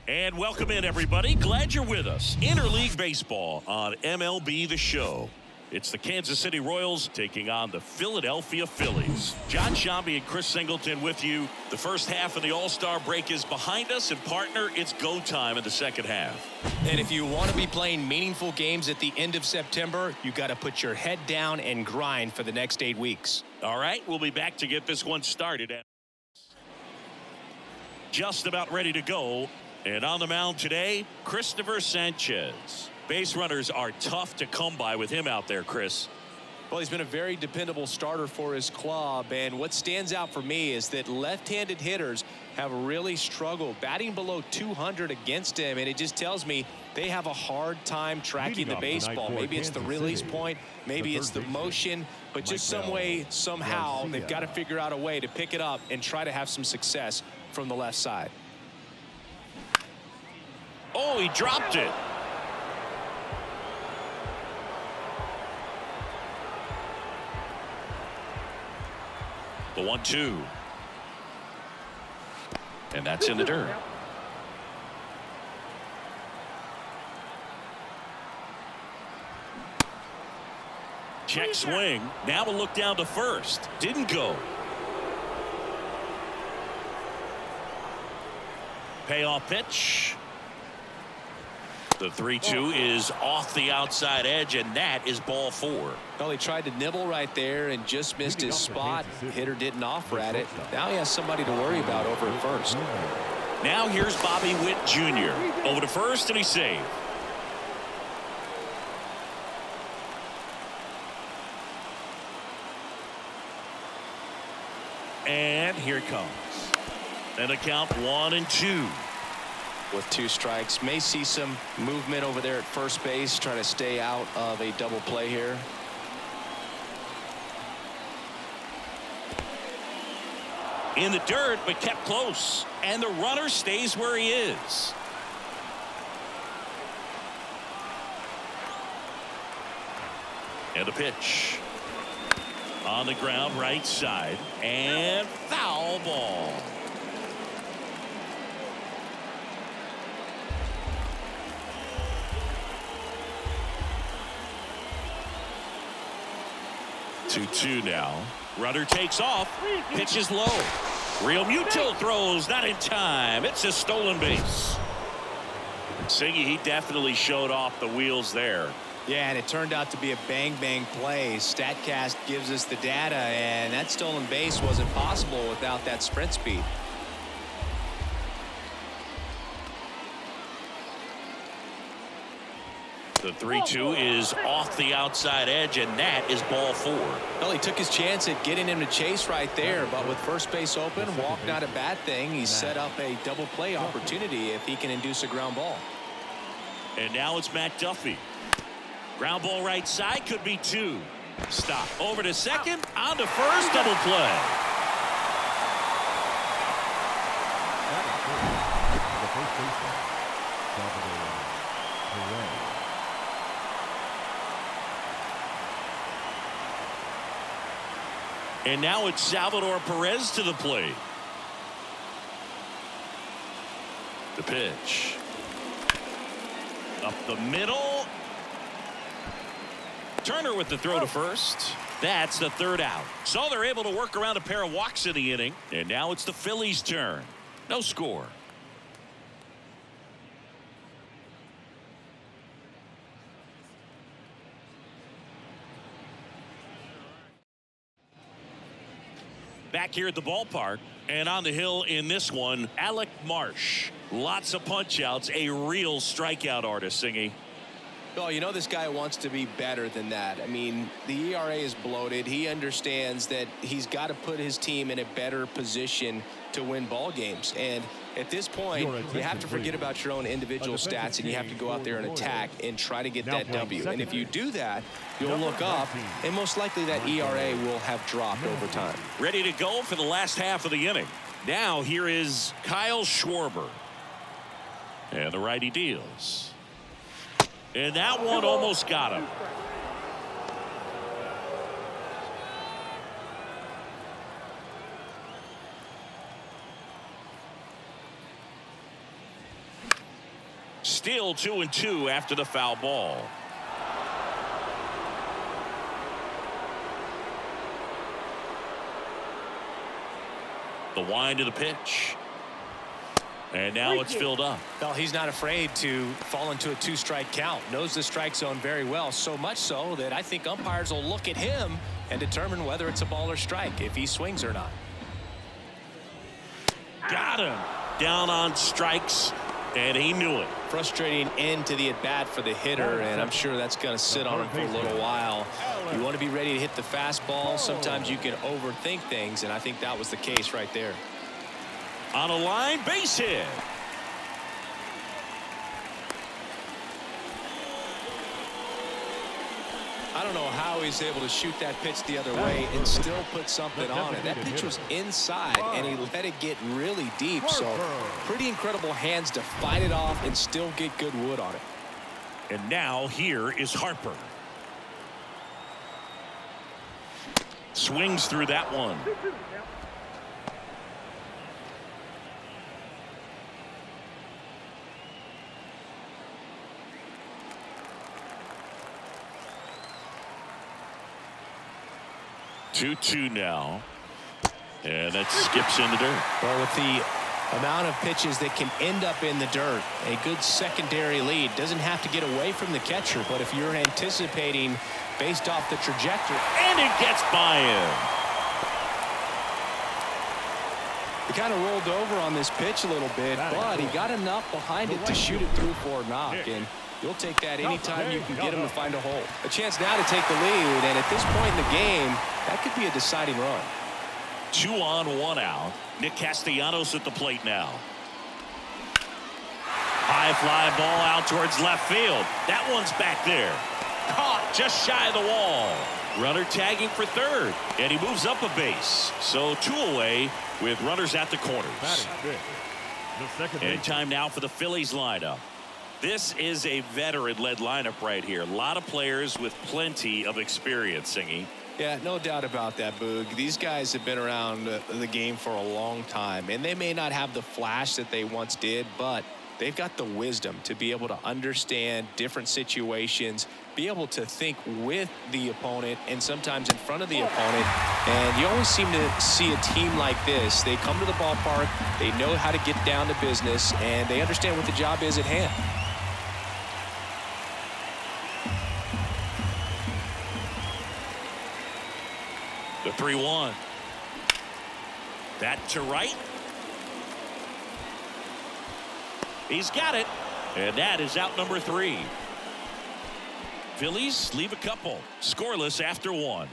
And welcome in, everybody. Glad you're with us. Interleague Baseball on MLB The Show. It's the Kansas City Royals taking on the Philadelphia Phillies. John Shambi and Chris Singleton with you. The first half of the All-Star break is behind us, and partner, it's go time in the second half. And if you want to be playing meaningful games at the end of September, you got to put your head down and grind for the next 8 weeks. All right, we'll be back to get this one started. Just about ready to go. And on the mound today, Christopher Sanchez. Base runners are tough to come by with him out there, Chris. Well, he's been a very dependable starter for his club, and what stands out for me is that left-handed hitters have really struggled batting below 200 against him, and it just tells me they have a hard time tracking the baseball. Maybe it's the release point, maybe it's the motion, but just some way, somehow, they've got to figure out a way to pick it up and try to have some success from the left side. Oh, he dropped it. The 1-2. And that's in the dirt. Check swing. Now a look down to first. Didn't go. Payoff pitch. The 3-2 is off the outside edge, and that is ball 4. Well, he tried to nibble right there and just missed his spot. Hitter didn't offer at it. Now he has somebody to worry about over at first. Now here's Bobby Witt Jr. over to first, and he's safe. And here it comes. And a count 1-2. With 2 strikes, may see some movement over there at first base, trying to stay out of a double play here. In the dirt, but kept close, and the runner stays where he is. And the pitch on the ground, right side, and foul ball. Two now. Runner takes off. Pitch is low. Real Muto throws not in time. It's a stolen base. Singy, he definitely showed off the wheels there. Yeah, and it turned out to be a bang-bang play. StatCast gives us the data, and that stolen base wasn't possible without that sprint speed. The 3-2 is off the outside edge, and that is ball 4. Well, he took his chance at getting him to chase right there, but with first base open, walk not a bad thing. He's set up a double play opportunity if he can induce a ground ball. And now it's Matt Duffy. Ground ball right side, could be 2. Stop. Over to second, on to first, double play. And now it's Salvador Perez to the plate. The pitch. Up the middle. Turner with the throw to first. That's the 3rd out. So they're able to work around a pair of walks in the inning. And now it's the Phillies' turn. No score. Back here at the ballpark, and on the hill in this one, Alec Marsh. Lots of punch outs, a real strikeout artist, Singy. Well, you know this guy wants to be better than that. I mean, the ERA is bloated. He understands that he's got to put his team in a better position to win ball games. And at this point, you have to forget about your own individual stats, and you have to go out there and attack and try to get that W. And if you do that, you'll look up, and most likely that ERA will have dropped over time. Ready to go for the last half of the inning. Now here is Kyle Schwarber. And the righty deals. And that one almost got him. Still 2-2 after the foul ball. The wind of the pitch. And now it's filled up. Well, he's not afraid to fall into a 2-strike count. Knows the strike zone very well, so much so that I think umpires will look at him and determine whether it's a ball or strike, if he swings or not. Got him. Down on strikes, and he knew it. Frustrating end to the at-bat for the hitter, and I'm sure that's going to sit on him for a little while. You want to be ready to hit the fastball. Sometimes you can overthink things, and I think that was the case right there. On a line, base hit. I don't know how he's able to shoot that pitch the other way and still put something on it. That pitch was inside, and he let it get really deep. So pretty incredible hands to fight it off and still get good wood on it. And now here is Harper. Swings through that one. Two now, and that skips in the dirt. Well, with the amount of pitches that can end up in the dirt, a good secondary lead doesn't have to get away from the catcher, but if you're anticipating based off the trajectory, and it gets by him. He kind of rolled over on this pitch a little bit, but he got enough behind it to shoot it through for a knock. And you'll take that anytime you can get him to find a hole. A chance now to take the lead, and at this point in the game, that could be a deciding run. 2 on, 1 out. Nick Castellanos at the plate now. High fly ball out towards left field. That one's back there. Caught just shy of the wall. Runner tagging for third, and he moves up a base. So 2 away with runners at the corners. And time now for the Phillies lineup. This is a veteran-led lineup right here. A lot of players with plenty of experience, Singy. Yeah, no doubt about that, Boog. These guys have been around the game for a long time, and they may not have the flash that they once did, but they've got the wisdom to be able to understand different situations, be able to think with the opponent and sometimes in front of the opponent. And you always seem to see a team like this. They come to the ballpark, they know how to get down to business, and they understand what the job is at hand. The 3-1. That to right. He's got it. And that is out number 3. Phillies leave a couple. Scoreless after 1.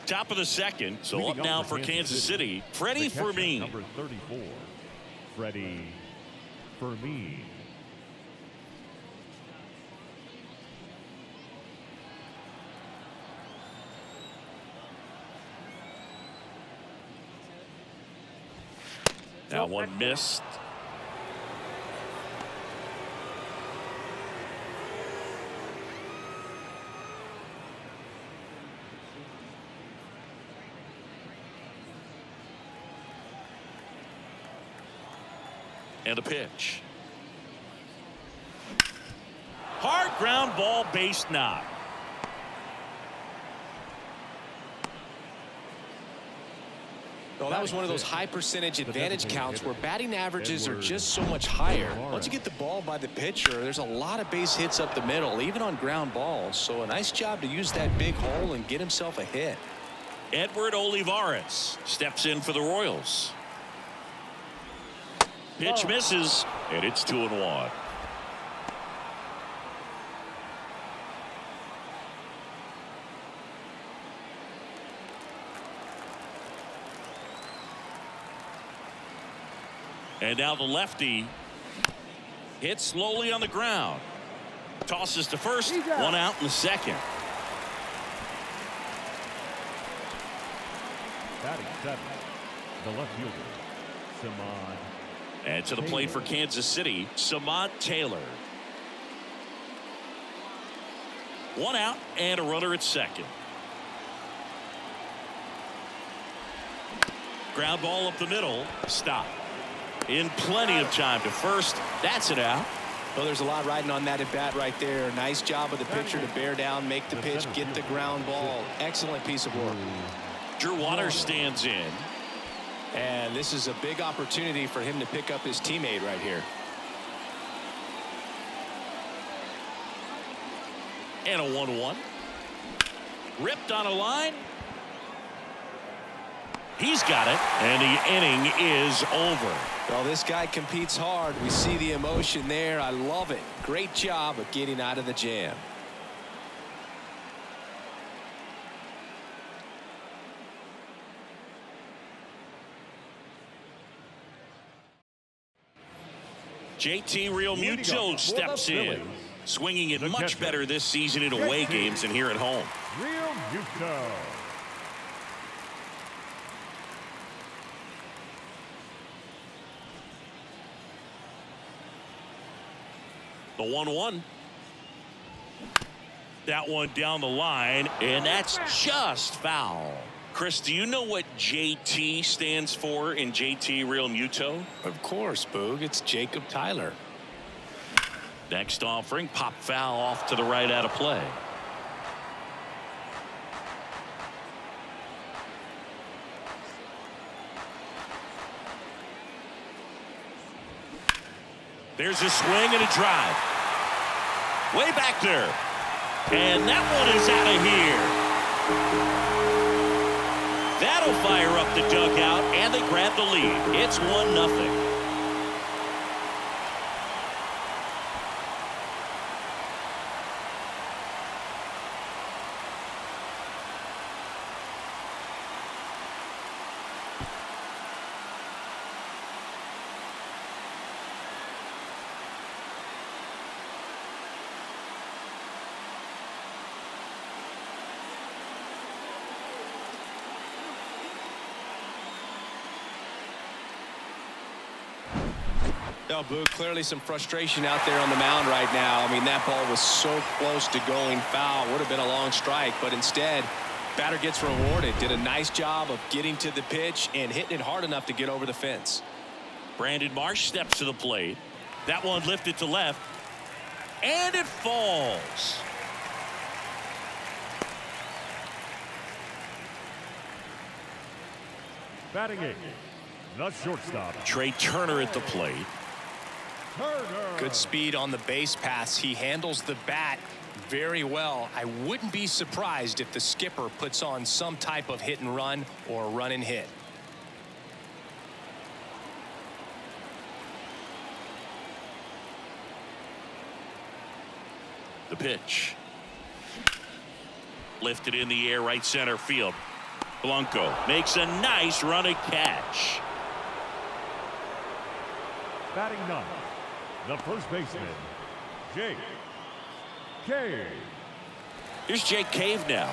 Top of the second. So up now for Kansas City. Freddie Fermin. Number 34. Freddie Fermin. Now one missed. And a pitch. Hard ground ball, base knock. Well, that was one of those high percentage advantage counts where batting averages are just so much higher. Once you get the ball by the pitcher, there's a lot of base hits up the middle, even on ground balls. So a nice job to use that big hole and get himself a hit. Edward Olivares steps in for the Royals. Pitch misses, and it's 2-1. And now the lefty hits slowly on the ground. Tosses to first, 1 out in the second. Batting 7, the left fielder, Samad. And to the plate for Kansas City, Samad Taylor. 1 out and a runner at second. Ground ball up the middle. Stop. In plenty of time to first. That's it out. Well, there's a lot riding on that at bat right there. Nice job of the pitcher to bear down, make the pitch, get the ground ball. Excellent piece of work. Drew Waters stands in. And this is a big opportunity for him to pick up his teammate right here. And a 1-1. Ripped on a line. He's got it. And the inning is over. Well, this guy competes hard. We see the emotion there. I love it. Great job of getting out of the jam. JT Realmuto steps in. Swinging it much better this season in away games than here at home. Realmuto. The 1-1. That one down the line, and that's just foul. Chris, do you know what JT stands for in JT Realmuto? Of course, Boog. It's Jacob Tyler. Next offering, pop foul off to the right out of play. There's a swing and a drive. Way back there. And that one is out of here. That'll fire up the dugout, and they grab the lead. It's 1-0. No, Boog, clearly some frustration out there on the mound right now. I mean, that ball was so close to going foul. Would have been a long strike, but instead, batter gets rewarded. Did a nice job of getting to the pitch and hitting it hard enough to get over the fence. Brandon Marsh steps to the plate. That one lifted to left, and it falls. Batting eighth, the shortstop. Trey Turner at the plate. Good speed on the base pass. He handles the bat very well. I wouldn't be surprised if the skipper puts on some type of hit and run or run and hit. The pitch. Lifted in the air, right center field. Blanco makes a nice running catch. Batting ninth, the first baseman, Jake Cave. Here's Jake Cave now.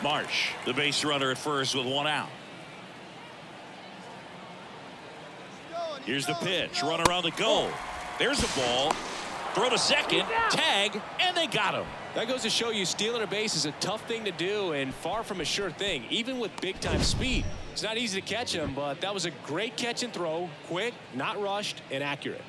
Marsh, the base runner at first with one out. Here's the pitch. Runner on the goal. There's the ball. Throw to second. Tag, and they got him. That goes to show you stealing a base is a tough thing to do and far from a sure thing, even with big-time speed. It's not easy to catch him, but that was a great catch and throw. Quick, not rushed, and accurate.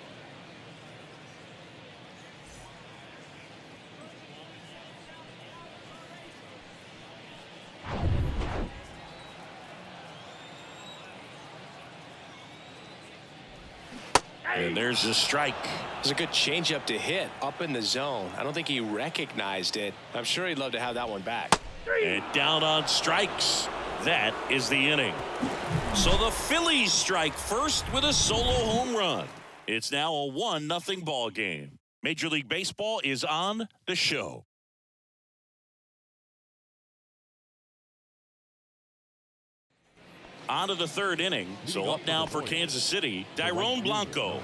And there's a strike. It was a good changeup to hit up in the zone. I don't think he recognized it. I'm sure he'd love to have that one back. And down on strikes. That is the inning. So the Phillies strike first with a solo home run. It's now a 1-0 ball game. Major League Baseball is on the show. On to the third inning. So up now for Kansas City, Dairon Blanco.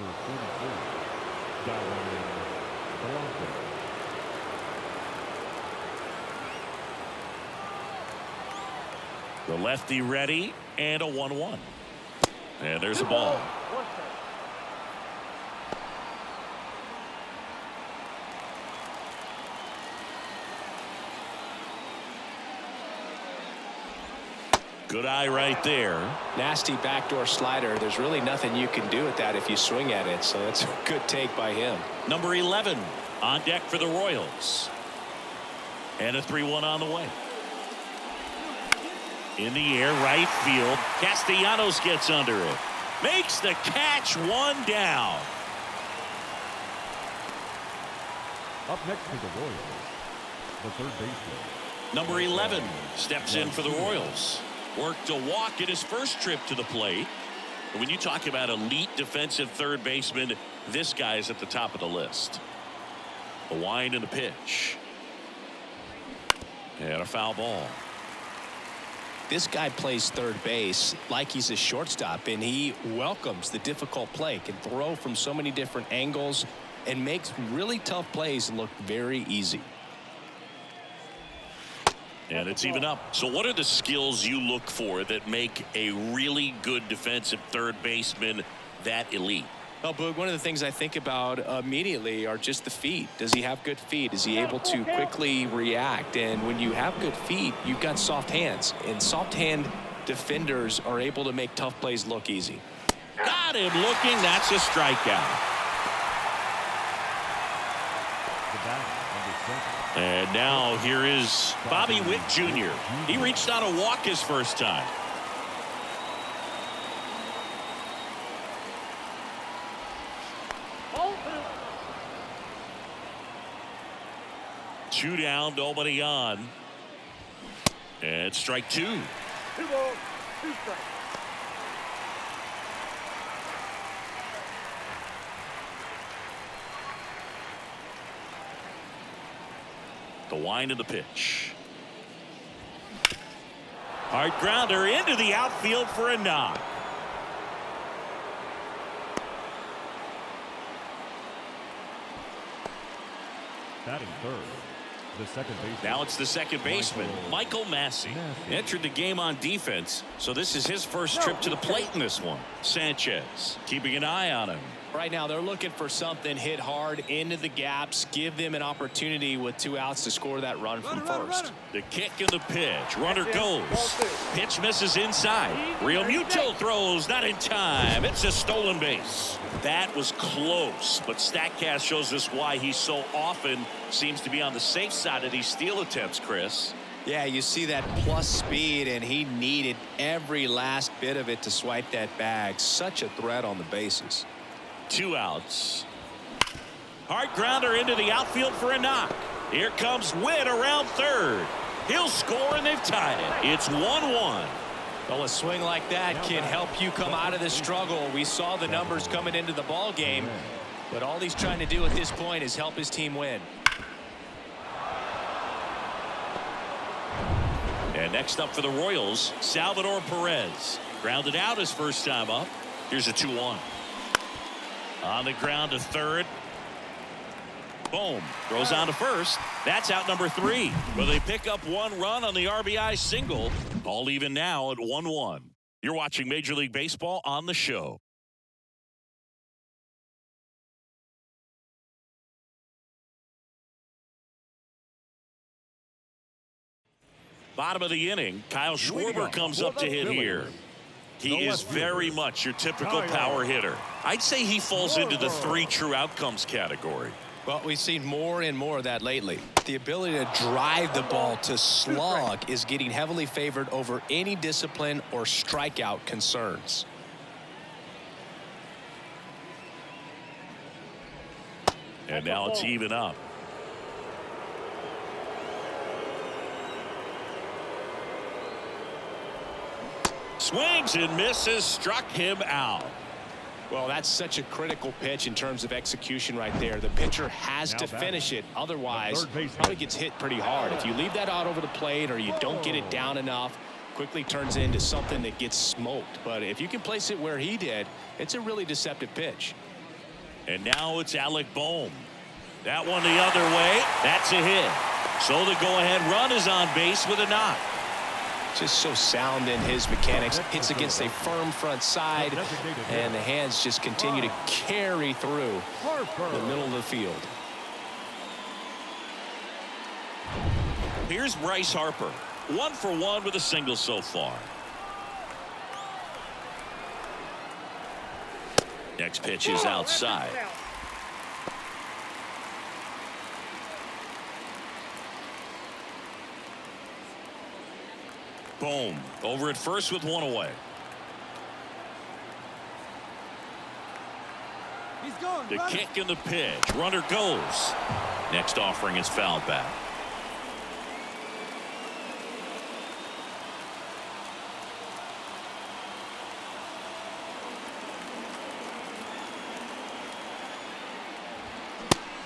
The lefty ready, and a 1-1. And there's a ball. Good eye right there. Nasty backdoor slider. There's really nothing you can do with that if you swing at it. So that's a good take by him. Number 11 on deck for the Royals. And a 3-1 on the way. In the air, right field. Castellanos gets under it. Makes the catch, one down. Up next for the Royals, the third baseman. Number 11 steps in for the Royals. Worked a walk in his first trip to the plate. When you talk about elite defensive third baseman, this guy is at the top of the list. A wind and a pitch. And a foul ball. This guy plays third base like he's a shortstop, and he welcomes the difficult play. Can throw from so many different angles and makes really tough plays look very easy. And it's even up. So what are the skills you look for that make a really good defensive third baseman that elite? Well, Boog, one of the things I think about immediately are just the feet. Does he have good feet? Is he able to quickly react? And when you have good feet, you've got soft hands. And soft hand defenders are able to make tough plays look easy. Got him looking. That's a strikeout. And now here is Bobby Witt Jr. He reached on a walk his first time. Two down, nobody on. And strike two. 2 balls, 2 strikes. The wind of the pitch. Hard grounder into the outfield for a knock. Batting third, the second baseman. Now it's the second baseman, Michael Massey. Entered the game on defense, so this is his first trip to the plate in this one. Sanchez keeping an eye on him. Right now they're looking for something hit hard into the gaps, give them an opportunity with 2 outs to score that run from first. The kick and the pitch. Runner goes. Pitch misses inside. Real Muto throws, not in time. It's a stolen base. That was close, but StatCast shows us why he so often seems to be on the safe side of these steal attempts, Chris. Yeah, you see that plus speed, and he needed every last bit of it to swipe that bag. Such a threat on the bases. 2 outs. Hard grounder into the outfield for a knock. Here comes Witt around third. He'll score, and they've tied it. It's 1-1. Well, a swing like that can help you come out of the struggle. We saw the numbers coming into the ball game, but all he's trying to do at this point is help his team win. And next up for the Royals, Salvador Perez. Grounded out his first time up. Here's a 2-1. On the ground to third. Boom. Throws on to first. That's out number 3. Well, they pick up 1 run on the RBI single. All even now at 1-1. You're watching Major League Baseball on the show. Bottom of the inning, Kyle Schwarber comes up to hit here. He is very much your typical power hitter. I'd say he falls into the 3 true outcomes category. Well, we've seen more and more of that lately. The ability to drive the ball to slug is getting heavily favored over any discipline or strikeout concerns. And now it's even up. Swings and misses, struck him out. Well, that's such a critical pitch in terms of execution right there. The pitcher has to finish it. Otherwise, probably gets hit pretty hard. If you leave that out over the plate or you don't get it down enough, quickly turns into something that gets smoked. But if you can place it where he did, it's a really deceptive pitch. And now it's Alec Bohm. That one the other way. That's a hit. So the go-ahead run is on base with a knock. Just so sound in his mechanics. Hits against a firm front side, and the hands just continue to carry through the middle of the field. Here's Bryce Harper. 1 for 1 with a single so far. Next pitch is outside. Boom. Over at first with one away. He's going. The kick and the pitch. Runner goes. Next offering is fouled back.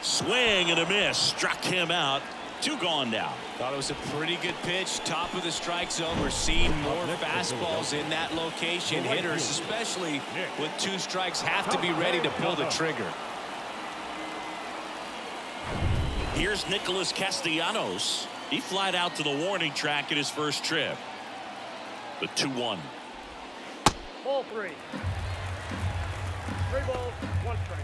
Swing and a miss. Struck him out. 2 gone now. Thought it was a pretty good pitch. Top of the strike zone. We're seeing more fastballs in that location. Hitters, especially with 2 strikes, have to be ready to pull the trigger. Here's Nicholas Castellanos. He flied out to the warning track at his first trip. The 2-1. Ball 3. 3 balls, 1 strike.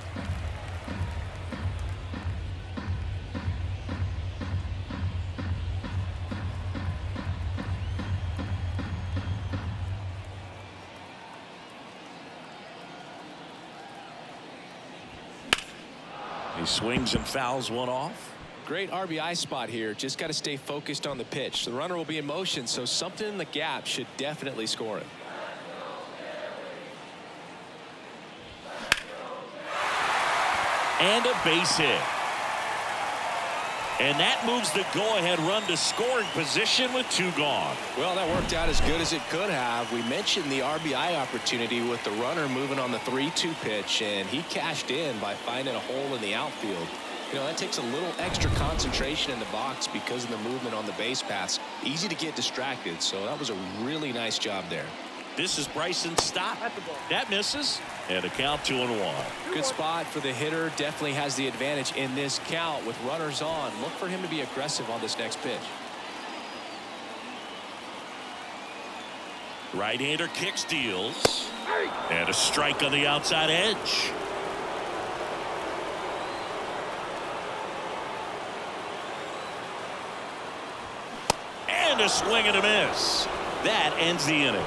He swings and fouls one off. Great RBI spot here. Just got to stay focused on the pitch. The runner will be in motion, so something in the gap should definitely score it. And a base hit. And that moves the go-ahead run to scoring position with 2 gone. Well, that worked out as good as it could have. We mentioned the RBI opportunity with the runner moving on the 3-2 pitch, and he cashed in by finding a hole in the outfield. You know, that takes a little extra concentration in the box because of the movement on the base paths. Easy to get distracted, so that was a really nice job there. This is Bryson's stop. That misses. And a count 2-1. Good spot for the hitter. Definitely has the advantage in this count with runners on. Look for him to be aggressive on this next pitch. Right-hander kick steals. And a strike on the outside edge. And a swing and a miss. That ends the inning.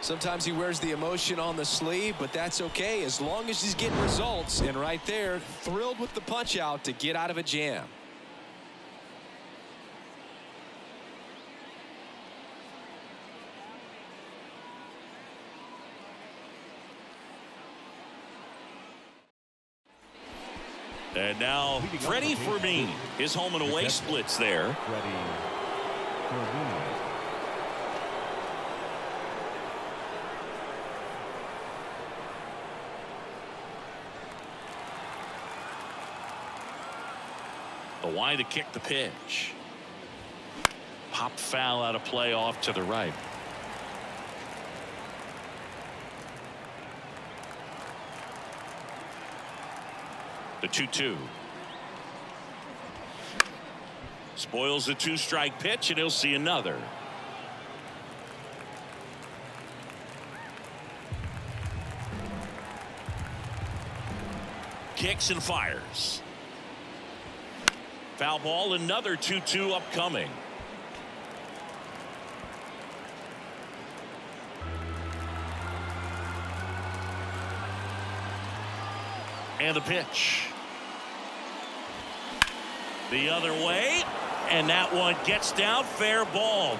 Sometimes he wears the emotion on the sleeve, but that's okay as long as he's getting results. And right there, thrilled with the punch out to get out of a jam. And now Freddie Fermin. His home and away splits there. Freddie Fermin. The wide to kick the pitch. Pop foul out of play off to the right. The 2-2. Spoils the 2-strike pitch, and he'll see another. Kicks and fires. Foul ball, another 2-2 upcoming. And the pitch. The other way, and that one gets down. Fair ball.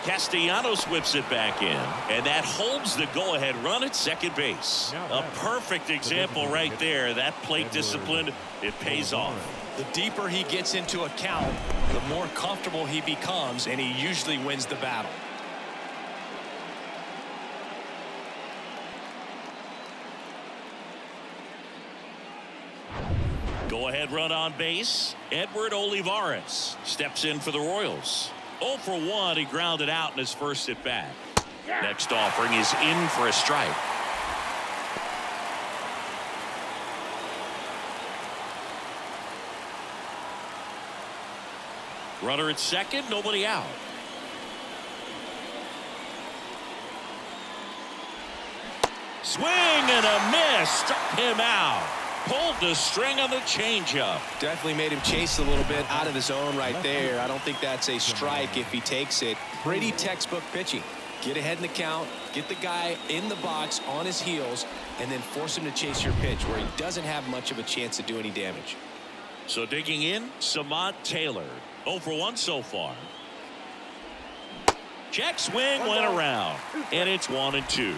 Castellanos whips it back in, and that holds the go-ahead run at second base. A perfect example right there. That plate discipline, it pays off. The deeper he gets into a count, the more comfortable he becomes, and he usually wins the battle. Go-ahead run on base. Edward Olivares steps in for the Royals. 0 for 1. He grounded out in his first at bat. Next offering is in for a strike. Runner at second, nobody out. Swing and a miss. Struck him out. Pulled the string on the changeup. Definitely made him chase a little bit out of the zone right there. I don't think that's a strike if he takes it. Pretty textbook pitching. Get ahead in the count, get the guy in the box on his heels, and then force him to chase your pitch where he doesn't have much of a chance to do any damage. So digging in, Samant Taylor. 0 for 1 so far. Check swing went around, and it's 1-2.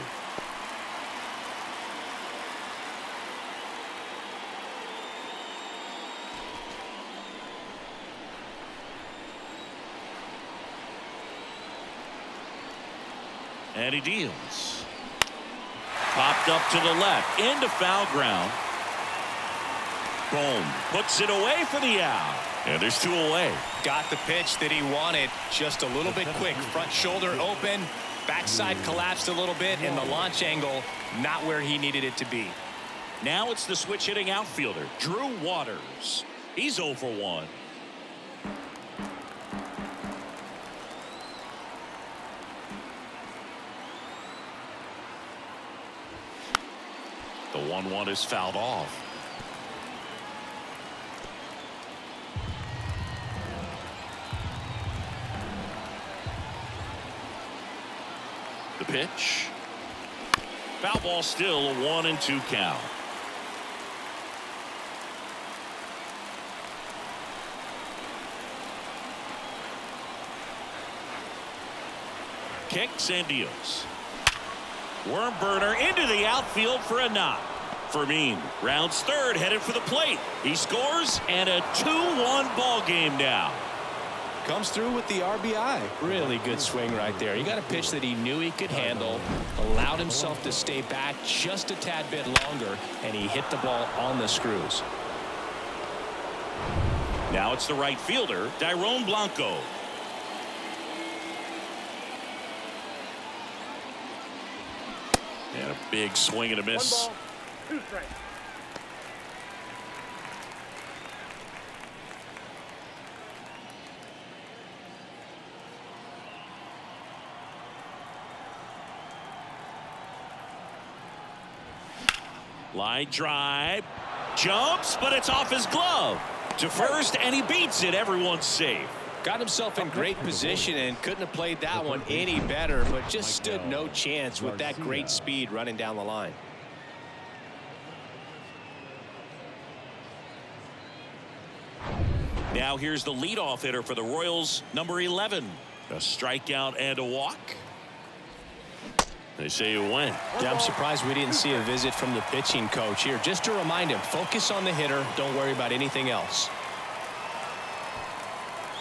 And he deals. Popped up to the left, into foul ground. Boom. Puts it away for the out. And there's 2 away. Got the pitch that he wanted. Just a little bit quick. Front shoulder open. Backside collapsed a little bit. And the launch angle not where he needed it to be. Now it's the switch hitting outfielder, Drew Waters. He's 0 for 1. The 1-1 is fouled off. The pitch. Foul ball, still a 1-2 count. Kicks and deals. Worm burner into the outfield for a knock. Fermin rounds third, headed for the plate. He scores, and a 2-1 ball game now. Comes through with the RBI. Really good swing right there. He got a pitch that he knew he could handle, allowed himself to stay back just a tad bit longer, and he hit the ball on the screws. Now it's the right fielder, Dairon Blanco. And a big swing and a miss. 1 ball, 2 strikes. Line drive. Jumps, but it's off his glove. To first, and he beats it. Everyone's safe. Got himself in great position and couldn't have played that one any better, but just stood no chance with that great speed running down the line. Now here's the leadoff hitter for the Royals, number 11. A strikeout and a walk. They say it went. Yeah, I'm surprised we didn't see a visit from the pitching coach here. Just to remind him, focus on the hitter. Don't worry about anything else.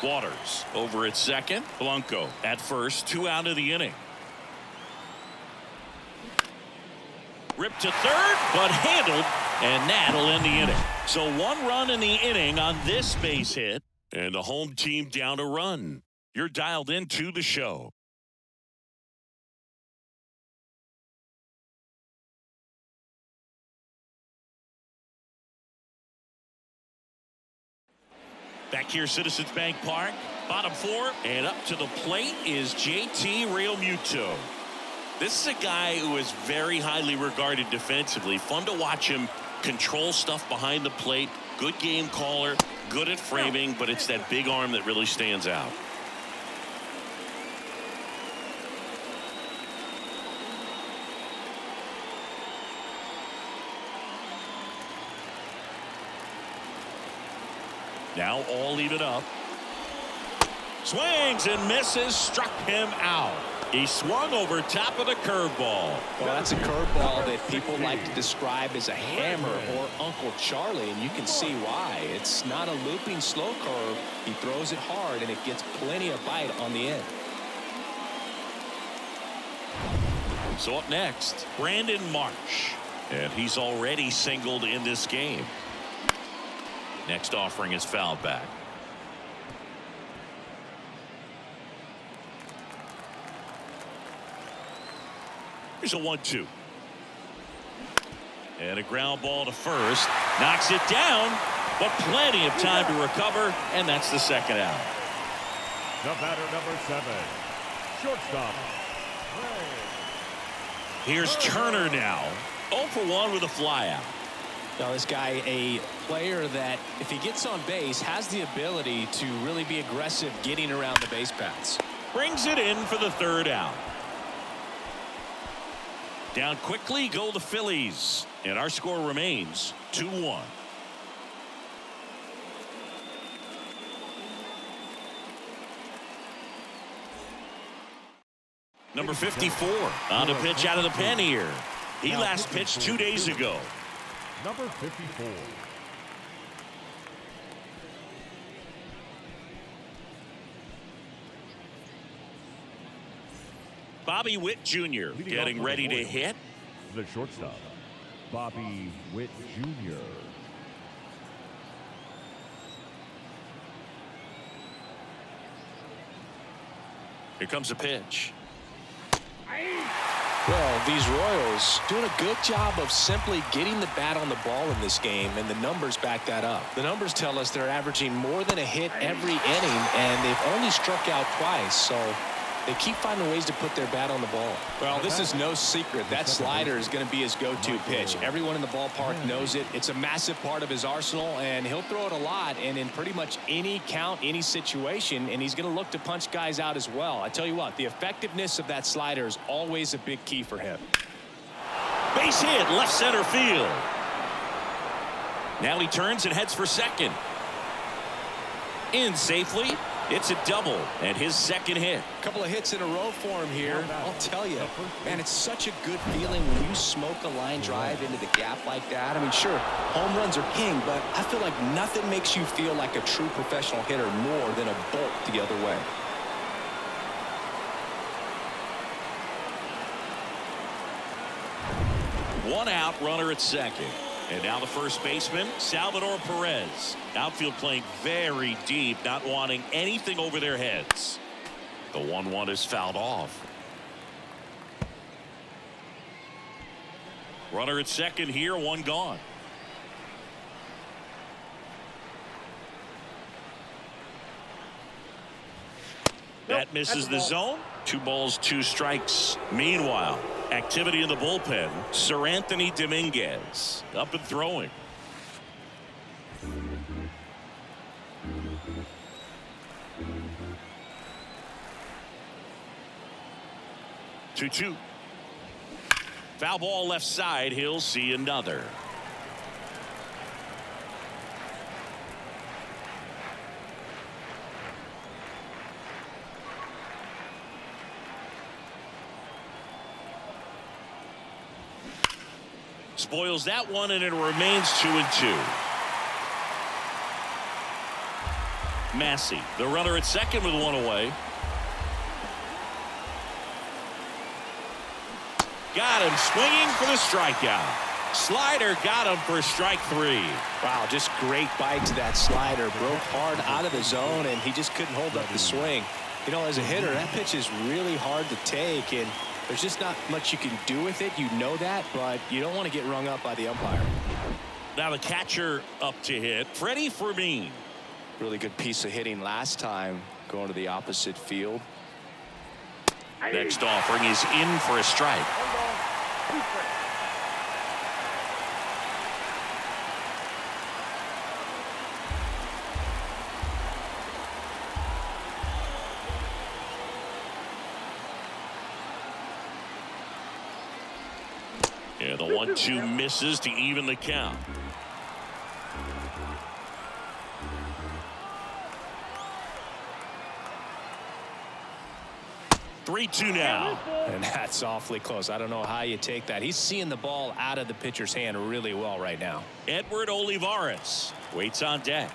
Waters over at second. Blanco at first. 2 out of the inning. Ripped to third, but handled, and that'll end the inning. So 1 run in the inning on this base hit, and the home team down a run. You're dialed into the show. Back here, Citizens Bank Park, bottom 4, and up to the plate is JT Realmuto. This is a guy who is very highly regarded defensively. Fun to watch him control stuff behind the plate. Good game caller, good at framing, but it's that big arm that really stands out. Now all even up. Swings and misses, struck him out. He swung over top of the curveball. Well, that's a curveball that people like to describe as a hammer or Uncle Charlie, and you can see why. It's not a looping slow curve. He throws it hard, and it gets plenty of bite on the end. So up next, Brandon Marsh. And he's already singled in this game. Next offering is fouled back. Here's a 1-2. And a ground ball to first. Knocks it down, but plenty of time to recover, and that's the second out. The batter, number 7, shortstop. Here's Turner now. 0 for 1 with a flyout. Now, this guy, a player that, if he gets on base, has the ability to really be aggressive getting around the base paths. Brings it in for the third out. Down quickly go the Phillies, and our score remains 2-1. Number 54 on the pitch out of the pen here. He last pitched 2 days ago. Number 54. Bobby Witt Jr. getting ready to hit. The shortstop, Bobby Witt Jr. Here comes a pitch. Well, these Royals doing a good job of simply getting the bat on the ball in this game, and the numbers back that up. The numbers tell us they're averaging more than a hit every inning, and they've only struck out twice, so they keep finding ways to put their bat on the ball. Well, this is no secret. That slider is going to be his go-to pitch. Everyone in the ballpark knows it. It's a massive part of his arsenal, and he'll throw it a lot and in pretty much any count, any situation, and he's going to look to punch guys out as well. I tell you what, the effectiveness of that slider is always a big key for him. Base hit, left center field. Now he turns and heads for second. In safely. It's a double and his second hit. A couple of hits in a row for him here. I'll tell you, man, it's such a good feeling when you smoke a line drive into the gap like that. I mean, sure, home runs are king, but I feel like nothing makes you feel like a true professional hitter more than a bolt the other way. One out, runner at second. And now the first baseman, Salvador Perez. Outfield playing very deep, not wanting anything over their heads. The 1-1 is fouled off. Runner at second here, one gone. That misses the zone. 2 balls, 2 strikes. Meanwhile, activity in the bullpen. Sir Anthony Dominguez up and throwing. Two. Foul ball left side. He'll see another. Spoils that one, and it remains 2-2. Massey, the runner at second with one away. Got him swinging for the strikeout. Slider got him for strike 3. Wow, just great bite to that slider. Broke hard out of the zone, and he just couldn't hold up the swing. You know, as a hitter, that pitch is really hard to take, and there's just not much you can do with it. You know that, but you don't want to get rung up by the umpire. Now the catcher up to hit, Freddie Fermin. Really good piece of hitting last time, going to the opposite field. Next offering is in for a strike. Yeah, the 1-2 misses to even the count. Three-two now. And that's awfully close. I don't know how you take that. He's seeing the ball out of the pitcher's hand really well right now. Edward Olivares waits on deck.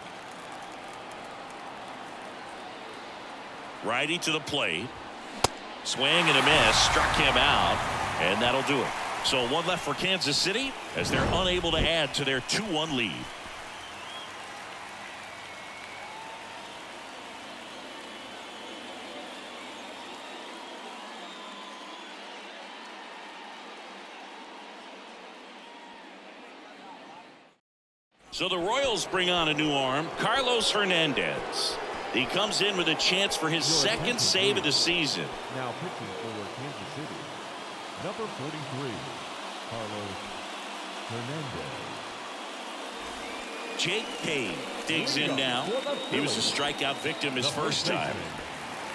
Righty to the plate. Swing and a miss. Struck him out. And that'll do it. So one left for Kansas City as they're unable to add to their 2-1 lead. So the Royals bring on a new arm, Carlos Hernandez. He comes in with a chance for his second save of the season. Now pitching for Kansas City, number 43, Carlos Hernandez. Jake Cade digs in now. He was a strikeout victim his first time.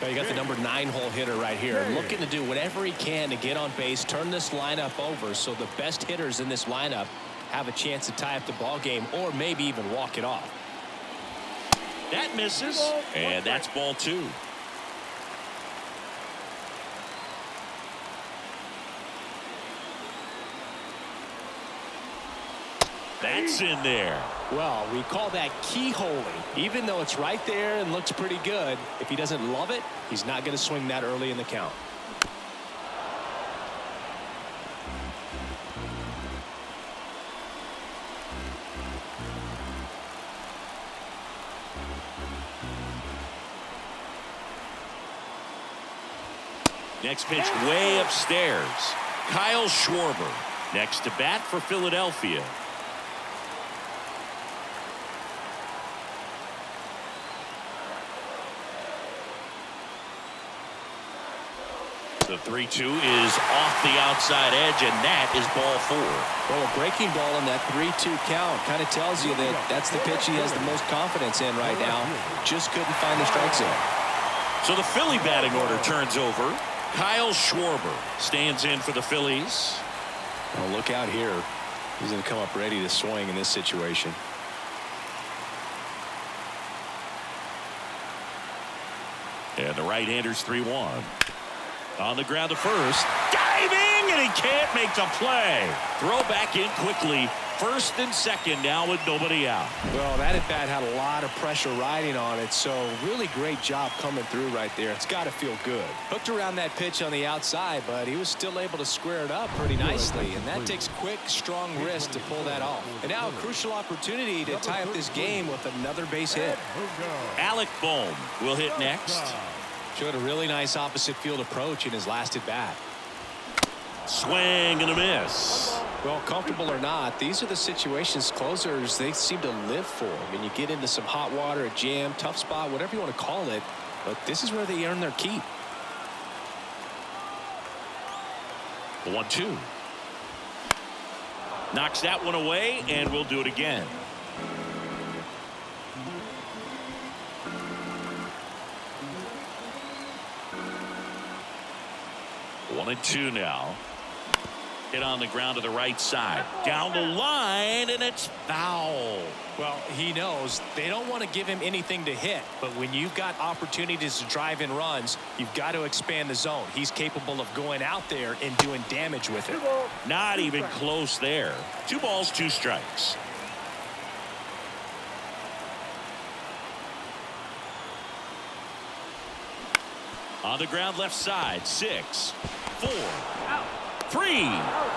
Well, you got the number 9 hole hitter right here, looking to do whatever he can to get on base, turn this lineup over so the best hitters in this lineup have a chance to tie up the ball game or maybe even walk it off. That misses, and that's ball 2. That's in there. Well, we call that keyholing. Even though it's right there and looks pretty good, if he doesn't love it, he's not going to swing that early in the count. Next pitch way upstairs. Kyle Schwarber next to bat for Philadelphia. The 3-2 is off the outside edge, and that is ball 4. Well, a breaking ball in that 3-2 count kind of tells you that that's the pitch he has the most confidence in right now. Just couldn't find the strike zone. So the Philly batting order turns over. Kyle Schwarber stands in for the Phillies. Well, look out here. He's going to come up ready to swing in this situation. And the right-hander's 3-1. On the ground to first. Diving, and he can't make the play. Throw back in quickly. First and second now with nobody out. Well, that at bat had a lot of pressure riding on it, so really great job coming through right there. It's got to feel good. Hooked around that pitch on the outside, but he was still able to square it up pretty nicely, and that takes quick, strong wrist to pull that off. And now a crucial opportunity to tie up this game with another base hit. Alec Bohm will hit next. Showed a really nice opposite field approach in his last at bat. Swing and a miss. Well, comfortable or not, these are the situations closers they seem to live for. I mean, you get into some hot water, a jam, tough spot, whatever you want to call it, but this is where they earn their keep. 1-2. Knocks that one away, and we'll do it again. One and 2 now. Hit on the ground to the right side. Down the line, and it's foul. Well, he knows they don't want to give him anything to hit, but when you've got opportunities to drive in runs, you've got to expand the zone. He's capable of going out there and doing damage with it. Not even close there. 2 balls, 2 strikes. On the ground left side. 6, 4, 3,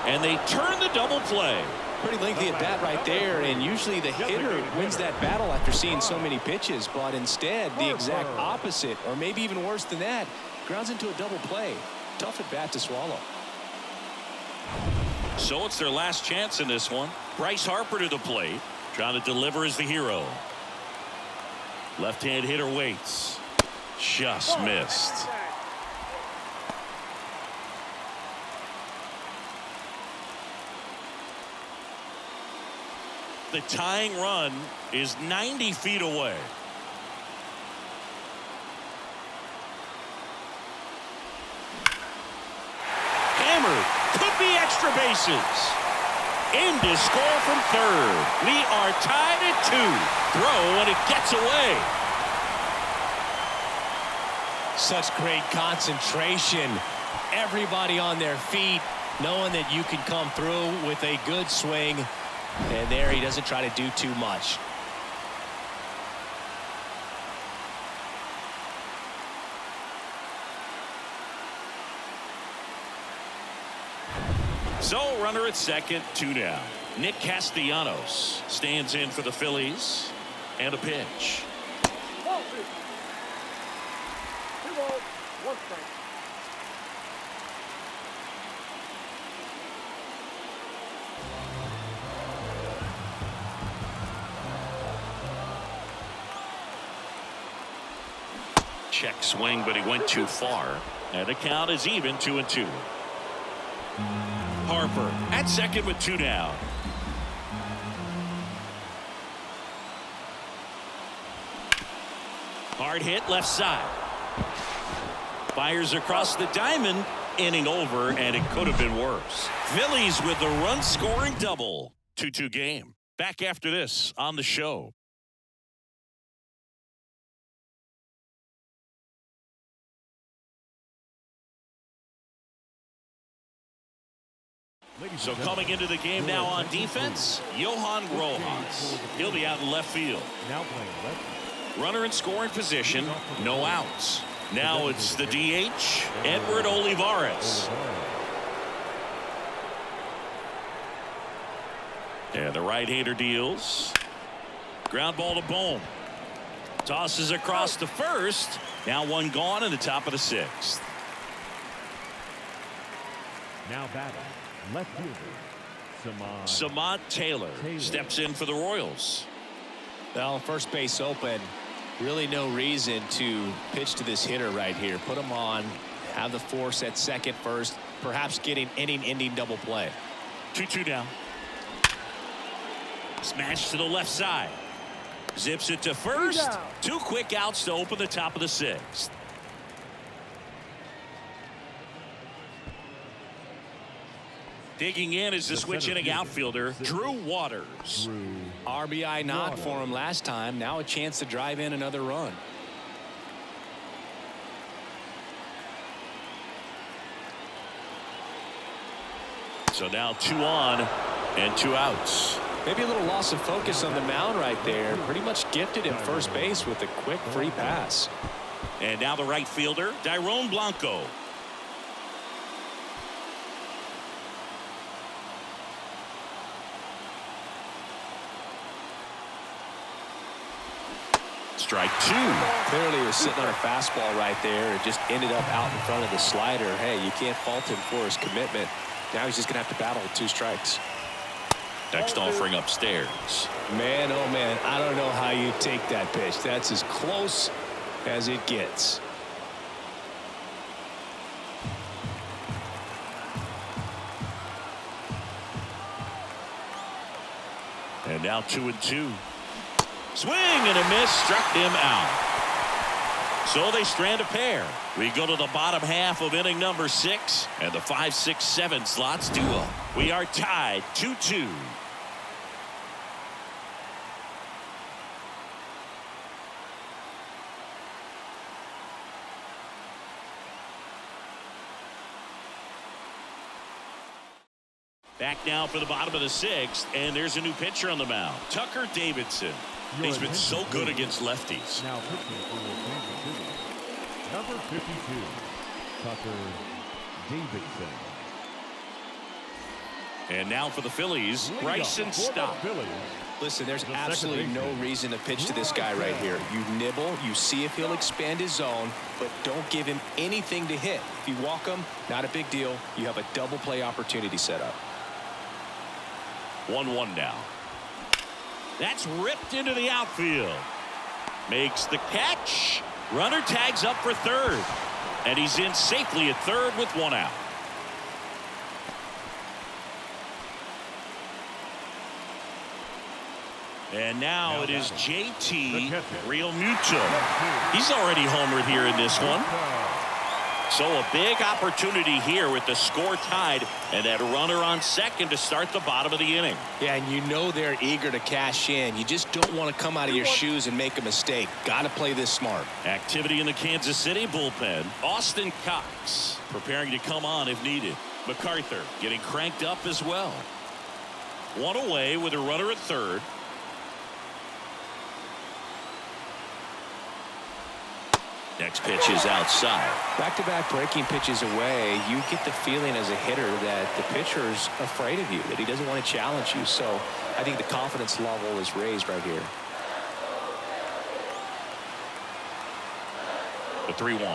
and they turn the double play. Pretty lengthy at bat right there, and usually the hitter wins that battle after seeing so many pitches, but instead the exact opposite, or maybe even worse than that, grounds into a double play. Tough at bat to swallow. So it's their last chance in this one. Bryce Harper to the plate, trying to deliver as the hero. Left-hand hitter waits. Just missed. The tying run is 90 feet away. Hammered. Could be extra bases. In to score from third. We are tied at 2. Throw, and it gets away. Such great concentration. Everybody on their feet, knowing that you can come through with a good swing. And there he doesn't try to do too much. So runner at second, 2 down. Nick Castellanos stands in for the Phillies. And a pitch. 2 balls, 1 strike. Check swing, but he went too far. And the count is even, 2-2. Harper at second with 2 down. Hard hit left side. Fires across the diamond. Inning over, and it could have been worse. Phillies with the run-scoring double. 2-2 game. Back after this on the show. So coming into the game now on defense, Johan Rojas. He'll be out in left field. Now playing left. Runner in scoring position, no outs. Now it's the DH, Edward Olivares. And the right-hander deals. Ground ball to Bohm. Tosses across to first. Now one gone in the top of the sixth. Now batting left fielder Samad Taylor steps in for the Royals. Well, first base open. Really no reason to pitch to this hitter right here. Put him on, have the force at second, first, perhaps getting inning-ending double play. 2-2 down. Smash to the left side. Zips it to first. 2 quick outs to open the top of the sixth. Digging in is the switch inning outfielder, Drew Waters. RBI knock for him last time. Now a chance to drive in another run. So now 2 on and 2 outs. Maybe a little loss of focus on the mound right there. Pretty much gifted in first base with a quick free pass. And now the right fielder, Dairon Blanco. Strike 2. Clearly was sitting on a fastball right there. It just ended up out in front of the slider. Hey, you can't fault him for his commitment. Now he's just going to have to battle with 2 strikes. Next offering upstairs. Man, oh man, I don't know how you take that pitch. That's as close as it gets. And now 2-2. Swing and a miss, struck him out. So they strand a pair. We go to the bottom half of inning number 6, and the 5, 6, 7 slots duo. We are tied 2-2. Back now for the bottom of the 6th, and there's a new pitcher on the mound, Tucker Davidson. He's been so good against lefties. Now pitching for Kansas City, number 52, Tucker Davidson. And now for the Phillies, Bryson Stott. Listen, there's absolutely no reason to pitch to this guy right here. You nibble, you see if he'll expand his zone, but don't give him anything to hit. If you walk him, not a big deal. You have a double play opportunity set up. 1-1 now. That's ripped into the outfield. Makes the catch. Runner tags up for third. And he's in safely at third with 1 out. And now it is JT Realmuto. He's already homered here in this one. So a big opportunity here with the score tied and that runner on second to start the bottom of the inning. Yeah, and you know they're eager to cash in. You just don't want to come out of your shoes and make a mistake. Got to play this smart. Activity in the Kansas City bullpen. Austin Cox preparing to come on if needed. MacArthur getting cranked up as well. 1 away with a runner at third. Next pitch is outside. Back-to-back breaking pitches away, you get the feeling as a hitter that the pitcher's afraid of you, that he doesn't want to challenge you. So I think the confidence level is raised right here. The 3-1.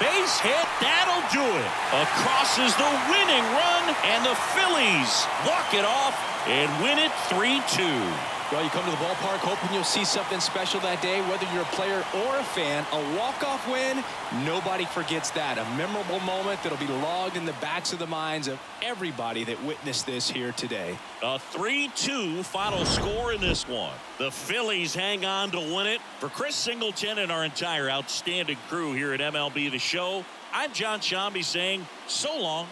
Base hit, that'll do it. Across is the winning run, and the Phillies walk it off and win it 3-2. Well, you come to the ballpark hoping you'll see something special that day, whether you're a player or a fan. A walk-off win, nobody forgets that. A memorable moment that'll be logged in the backs of the minds of everybody that witnessed this here today. A 3-2 final score in this one. The Phillies hang on to win it. For Chris Singleton and our entire outstanding crew here at MLB The Show, I'm John Shambi saying so long.